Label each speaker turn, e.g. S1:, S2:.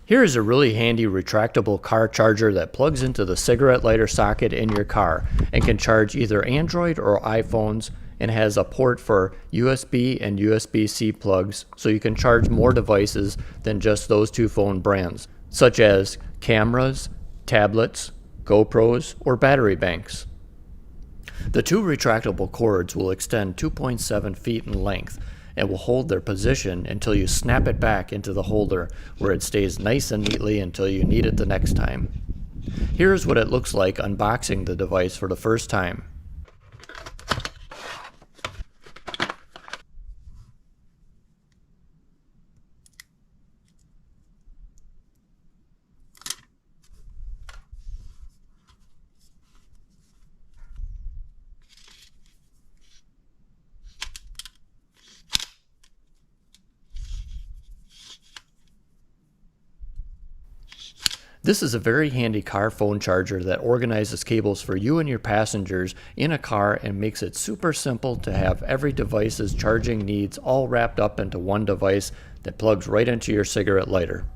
S1: Here is a really handy retractable car charger that plugs into the cigarette lighter socket in your car and can charge either Android or iPhones, and has a port for USB and USB-C plugs, so you can charge more devices than just those two phone brands, such as cameras, tablets, GoPros, or battery banks. The two retractable cords will extend 2.7 feet in length and will hold their position until you snap it back into the holder, where it stays nice and neatly until you need it the next time. Here's what it looks like unboxing the device for the first time. This is a very handy car phone charger that organizes cables for you and your passengers in a car and makes it super simple to have every device's charging needs all wrapped up into one device that plugs right into your cigarette lighter.